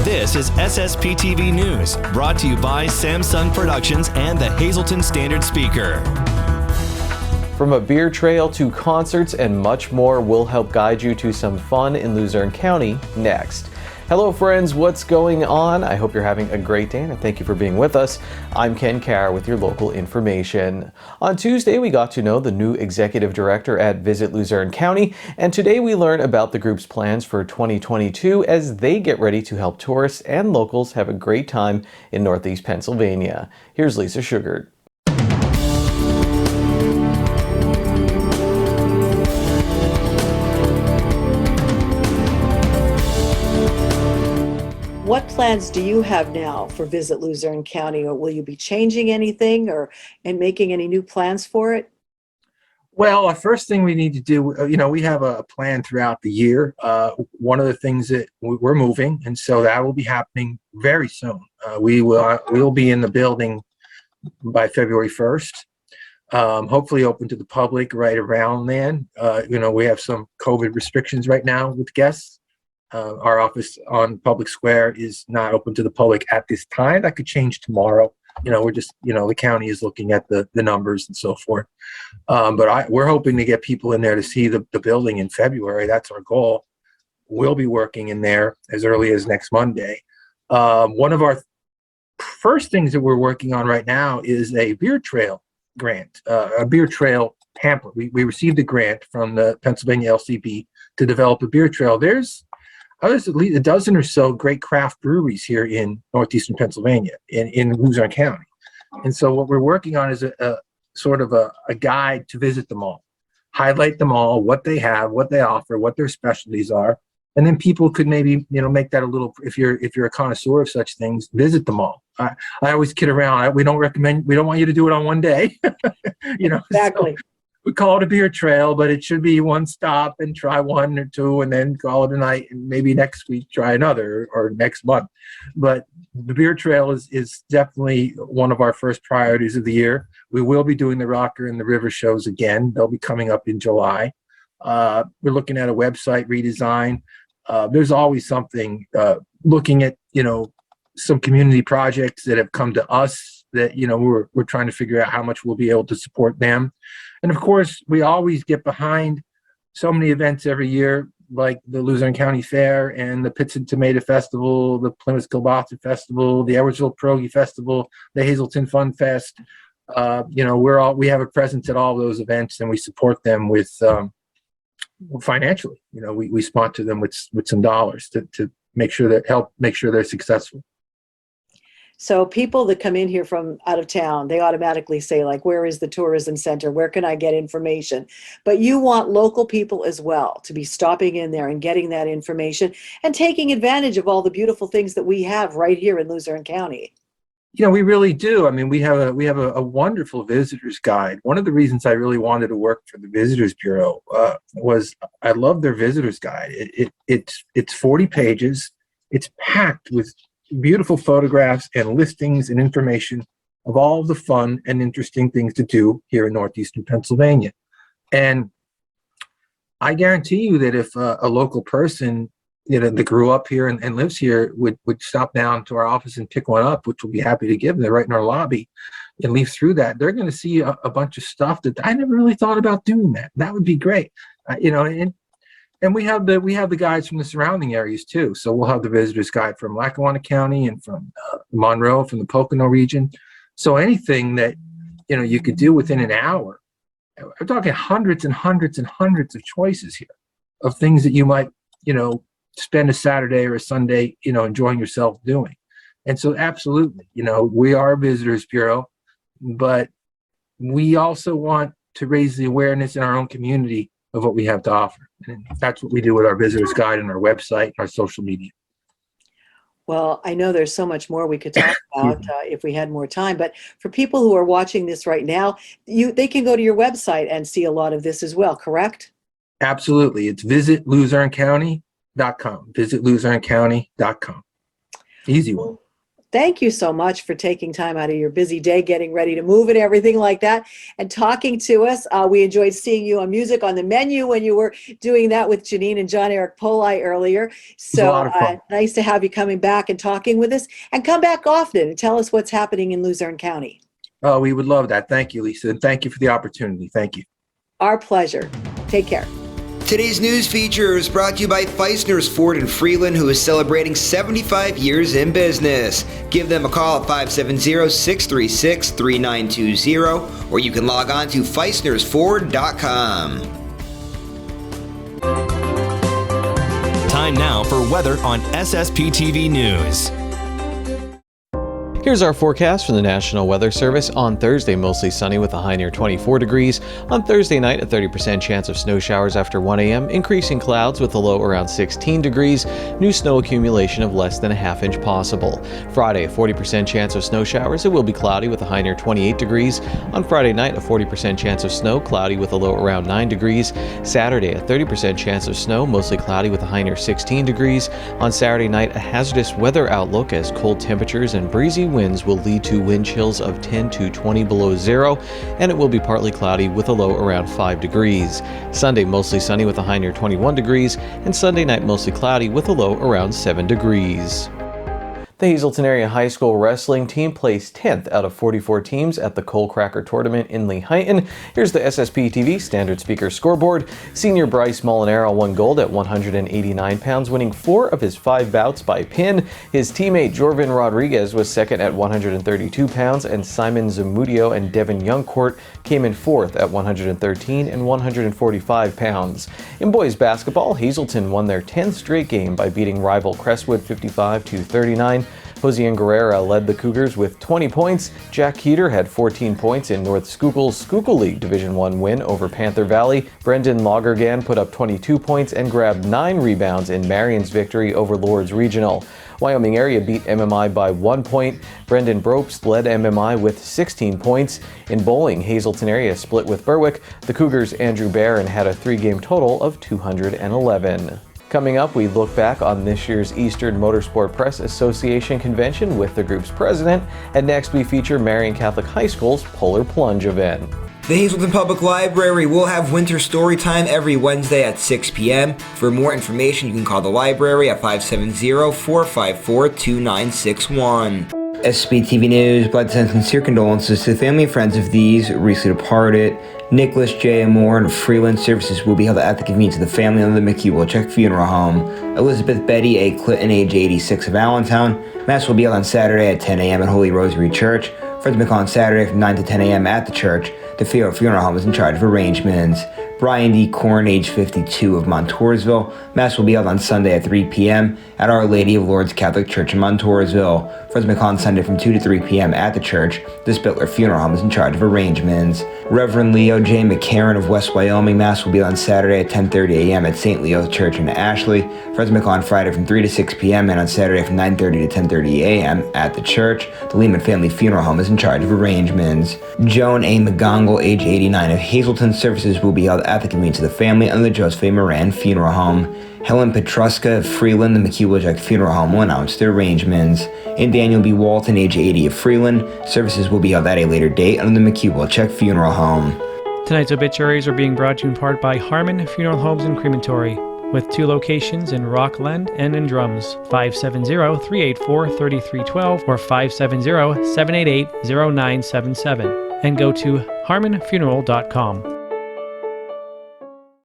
This is SSPTV News, brought to you by Samsung Productions and the Hazelton Standard Speaker. From a beer trail to concerts and much more, we'll help guide you to some fun in Luzerne County next. Hello friends, what's going on? I hope you're having a great day and I thank you for being with us. I'm Ken Carr with your local information. On Tuesday, we got to know the new executive director at Visit Luzerne County, and today we learn about the group's plans for 2022 as they get ready to help tourists and locals have a great time in Northeast Pennsylvania. Here's Lisa Sugart. What plans do you have now for Visit Luzerne County, or will you be changing anything and making any new plans for it? Well, the first thing we need to do, we have a plan throughout the year. One of the things that we're moving, and so that will be happening very soon. We'll be in the building by February 1st. Hopefully open to the public right around then. We have some COVID restrictions right now with guests. Our office on Public Square is not open to the public at this time. That could change tomorrow. We're just, the county is looking at the numbers and so forth. But we're hoping to get people in there to see the building in February. That's our goal. We'll be working in there as early as next Monday. One of our first things that we're working on right now is a beer trail grant, a beer trail pamphlet. We received a grant from the Pennsylvania LCB to develop a beer trail. There's at least a dozen or so great craft breweries here in northeastern Pennsylvania, in Luzerne County. And so what we're working on is a sort of a guide to visit them all, highlight them all, what they have, what they offer, what their specialties are. And then people could maybe, make that a little, if you're a connoisseur of such things, visit them all. I always kid around. We don't want you to do it on one day. Exactly. So, we call it a beer trail, but it should be one stop and try one or two and then call it a night, and maybe next week try another, or next month. But the beer trail is definitely one of our first priorities of the year. We will be doing the Rocker and the River shows again. They'll be coming up in July. We're looking at a website redesign. There's always something, looking at, some community projects that have come to us that, we're trying to figure out how much we'll be able to support them. And of course, we always get behind so many events every year, like the Luzerne County Fair and the Pits and Tomato Festival, the Plymouth Kielbasa Festival, the Edwardsville Pierogi Festival, the Hazelton Fun Fest. We have a presence at all those events, and we support them with financially. We sponsor them with some dollars to make sure they're successful. So people that come in here from out of town, they automatically say, like, where is the tourism center? Where can I get information? But you want local people as well to be stopping in there and getting that information and taking advantage of all the beautiful things that we have right here in Luzerne County. We really do. I mean, we have a wonderful visitors guide. One of the reasons I really wanted to work for the Visitors Bureau was I love their visitors guide. It's 40 pages. It's packed with beautiful photographs and listings and information of all the fun and interesting things to do here in northeastern Pennsylvania. And I guarantee you that if a local person that grew up here and lives here would stop down to our office and pick one up, which we'll be happy to give them, they're right in our lobby, and leaf through that, they're going to see a bunch of stuff that I never really thought about doing. That would be great. And we have the guides from the surrounding areas too. So we'll have the visitors guide from Lackawanna County and from Monroe, from the Pocono region. So anything that you could do within an hour. I'm talking hundreds and hundreds and hundreds of choices here of things that you might spend a Saturday or a Sunday enjoying yourself doing. And so absolutely, we are a visitors bureau, but we also want to raise the awareness in our own community of what we have to offer. And that's what we do with our visitors guide and our website, our social media. Well, I know there's so much more we could talk about if we had more time, but for people who are watching this right now, they can go to your website and see a lot of this as well, correct? Absolutely. It's visitluzernecounty.com. Visitluzernecounty.com. Easy one. Thank you so much for taking time out of your busy day, getting ready to move and everything like that, and talking to us. We enjoyed seeing you on Music on the Menu when you were doing that with Janine and John Eric Poli earlier. So a lot of fun. nice to have you coming back and talking with us, and come back often and tell us what's happening in Luzerne County. Oh, we would love that. Thank you, Lisa. And thank you for the opportunity. Thank you. Our pleasure. Take care. Today's news feature is brought to you by Feisner's Ford in Freeland, who is celebrating 75 years in business. Give them a call at 570-636-3920, or you can log on to feisnersford.com. Time now for weather on SSPTV News. Here's our forecast from the National Weather Service. On Thursday, mostly sunny with a high near 24 degrees. On Thursday night, a 30% chance of snow showers after 1 a.m., increasing clouds with a low around 16 degrees. New snow accumulation of less than a half inch possible. Friday, a 40% chance of snow showers. It will be cloudy with a high near 28 degrees. On Friday night, a 40% chance of snow, cloudy with a low around 9 degrees. Saturday, a 30% chance of snow, mostly cloudy with a high near 16 degrees. On Saturday night, a hazardous weather outlook as cold temperatures and breezy winds will lead to wind chills of 10 to 20 below zero, and it will be partly cloudy with a low around 5 degrees. Sunday, mostly sunny with a high near 21 degrees, and Sunday night mostly cloudy with a low around 7 degrees. The Hazelton Area High School wrestling team placed 10th out of 44 teams at the Coal Cracker Tournament in Lehighton. Here's the SSPTV Standard Speaker scoreboard. Senior Bryce Molinaro won gold at 189 pounds, winning 4 of his 5 bouts by pin. His teammate Jorvin Rodriguez was second at 132 pounds, and Simon Zamudio and Devin Youngcourt came in 4th at 113 and 145 pounds. In boys basketball, Hazelton won their 10th straight game by beating rival Crestwood 55-39. Josian Guerrera led the Cougars with 20 points. Jack Keeter had 14 points in North Schuylkill's Schuylkill League Division I win over Panther Valley. Brendan Lagergan put up 22 points and grabbed 9 rebounds in Marion's victory over Lourdes Regional. Wyoming Area beat MMI by 1 point. Brendan Bropst led MMI with 16 points. In bowling, Hazelton Area split with Berwick. The Cougars' Andrew Barron had a 3-game total of 211. Coming up, we look back on this year's Eastern Motorsport Press Association convention with the group's president, and next we feature Marion Catholic High School's Polar Plunge event. The Hazelton Public Library will have winter story time every Wednesday at 6 p.m. For more information, you can call the library at 570-454-2961. SSPTV News, blood sends sincere condolences to the family and friends of these recently departed. Nicholas J. Moore and Freeland services will be held at the convenience of the family of the McKeewell Funeral Home. Elizabeth Betty A. Clinton, age 86 of Allentown. Mass will be held on Saturday at 10 a.m. at Holy Rosary Church. Friends will be on Saturday from 9 to 10 a.m. at the church. The Funeral Home is in charge of arrangements. Brian D. Korn, age 52 of Montoursville. Mass will be held on Sunday at 3 p.m. at Our Lady of Lourdes Catholic Church in Montoursville. Friends will be on Sunday from 2 to 3 p.m. at the church. The Spittler Funeral Home is in charge of arrangements. Reverend Leo J. McCarran of West Wyoming. Mass will be on Saturday at 10:30 a.m. at St. Leo's Church in Ashley. Friends will be on Friday from 3 to 6 p.m. and on Saturday from 9:30 to 10:30 a.m. at the church. The Lehman Family Funeral Home is in charge of arrangements. Joan A. McGongle, age 89 of Hazelton, services will be held at the convenience of the family under the Joseph A. Moran Funeral Home. Helen Petruska of Freeland, the McKeewell Funeral Home will announce their arrangements. And Daniel B. Walton, age 80 of Freeland, services will be held at a later date under the McKeewell Funeral Home. Tonight's obituaries are being brought to you in part by Harmon Funeral Homes and Crematory, with 2 locations in Rockland and in Drums, 570-384-3312 or 570-788-0977, and go to harmonfuneral.com.